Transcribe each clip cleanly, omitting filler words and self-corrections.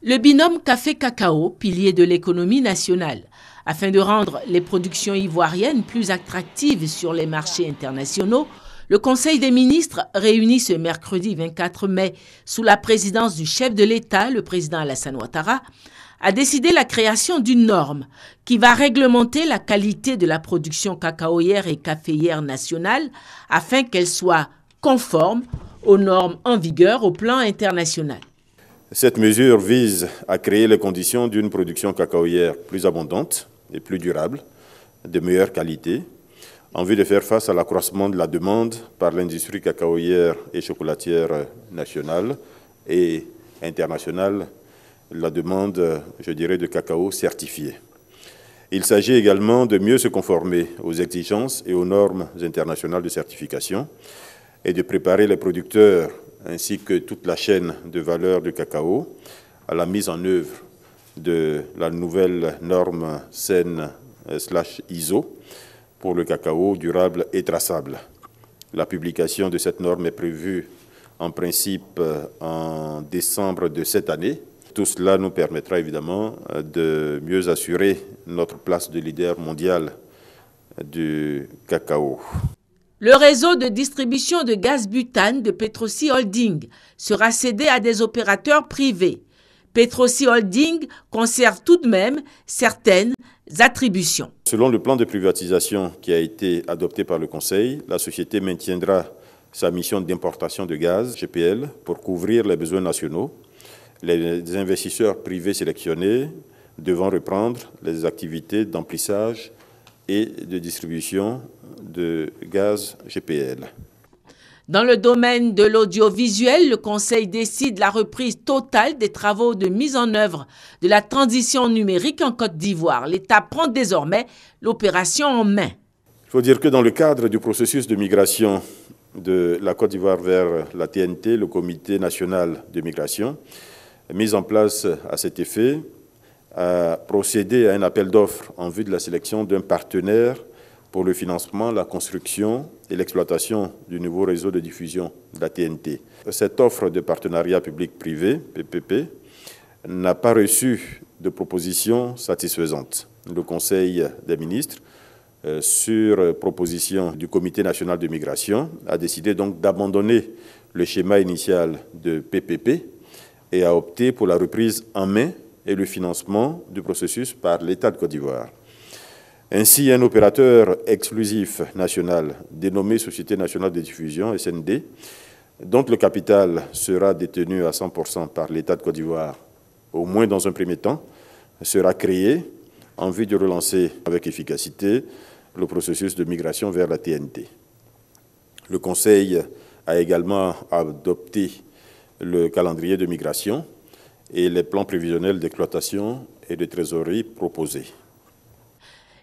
Le binôme café-cacao, pilier de l'économie nationale, afin de rendre les productions ivoiriennes plus attractives sur les marchés internationaux, le Conseil des ministres, réuni ce mercredi 24 mai sous la présidence du chef de l'État, le président Alassane Ouattara, a décidé la création d'une norme qui va réglementer la qualité de la production cacaoyère et caféière nationale afin qu'elle soit conforme aux normes en vigueur au plan international. Cette mesure vise à créer les conditions d'une production cacaoyère plus abondante et plus durable, de meilleure qualité, en vue de faire face à l'accroissement de la demande par l'industrie cacaoyère et chocolatière nationale et internationale, la demande, je dirais, de cacao certifié. Il s'agit également de mieux se conformer aux exigences et aux normes internationales de certification et de préparer les producteurs ainsi que toute la chaîne de valeur du cacao à la mise en œuvre de la nouvelle norme SEN/ISO pour le cacao durable et traçable. La publication de cette norme est prévue en principe en décembre de cette année. Tout cela nous permettra évidemment de mieux assurer notre place de leader mondial du cacao. Le réseau de distribution de gaz butane de Petroci Holding sera cédé à des opérateurs privés. Petroci Holding conserve tout de même certaines attributions. Selon le plan de privatisation qui a été adopté par le Conseil, la société maintiendra sa mission d'importation de gaz, GPL, pour couvrir les besoins nationaux. Les investisseurs privés sélectionnés devront reprendre les activités d'emplissage et de distribution de gaz GPL. Dans le domaine de l'audiovisuel, le Conseil décide la reprise totale des travaux de mise en œuvre de la transition numérique en Côte d'Ivoire. L'État prend désormais l'opération en main. Il faut dire que dans le cadre du processus de migration de la Côte d'Ivoire vers la TNT, le Comité national de migration, mis en place à cet effet, a procédé à un appel d'offres en vue de la sélection d'un partenaire pour le financement, la construction et l'exploitation du nouveau réseau de diffusion de la TNT. Cette offre de partenariat public-privé, PPP, n'a pas reçu de proposition satisfaisante. Le Conseil des ministres, sur proposition du Comité national de migration, a décidé donc d'abandonner le schéma initial de PPP et a opté pour la reprise en main et le financement du processus par l'État de Côte d'Ivoire. Ainsi, un opérateur exclusif national dénommé Société nationale de diffusion, SND, dont le capital sera détenu à 100% par l'État de Côte d'Ivoire, au moins dans un premier temps, sera créé en vue de relancer avec efficacité le processus de migration vers la TNT. Le Conseil a également adopté le calendrier de migration et les plans prévisionnels d'exploitation et de trésorerie proposés.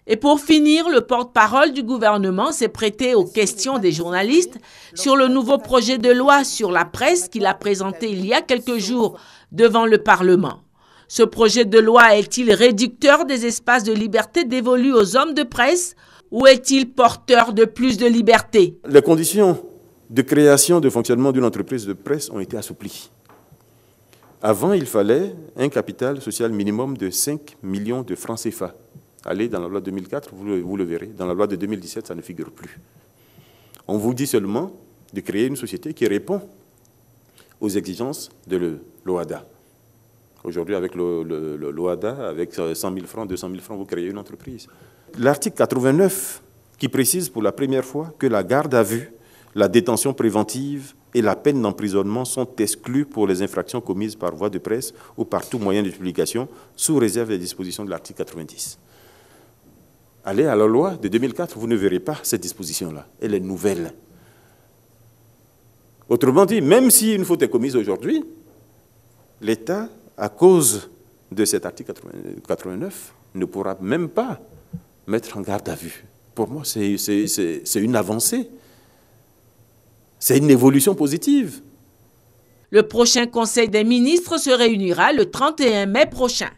Et pour finir, le porte-parole du gouvernement s'est prêté aux questions des journalistes sur le nouveau projet de loi sur la presse qu'il a présenté il y a quelques jours devant le Parlement. Ce projet de loi est-il réducteur des espaces de liberté dévolus aux hommes de presse ou est-il porteur de plus de liberté? Les conditions de création, de fonctionnement d'une entreprise de presse ont été assouplies. Avant, il fallait un capital social minimum de 5 millions de francs CFA. Allez dans la loi de 2004, vous le verrez. Dans la loi de 2017, ça ne figure plus. On vous dit seulement de créer une société qui répond aux exigences de l'OHADA. Aujourd'hui, avec l'OHADA, avec 100 000 francs, 200 000 francs, vous créez une entreprise. L'article 89, qui précise pour la première fois que la garde à vue, la détention préventive et la peine d'emprisonnement sont exclus pour les infractions commises par voie de presse ou par tout moyen de publication, sous réserve des dispositions de l'article 90. Allez à la loi de 2004, vous ne verrez pas cette disposition-là. Elle est nouvelle. Autrement dit, même si une faute est commise aujourd'hui, l'État, à cause de cet article 89, ne pourra même pas mettre en garde à vue. Pour moi, c'est une avancée. C'est une évolution positive. Le prochain Conseil des ministres se réunira le 31 mai prochain.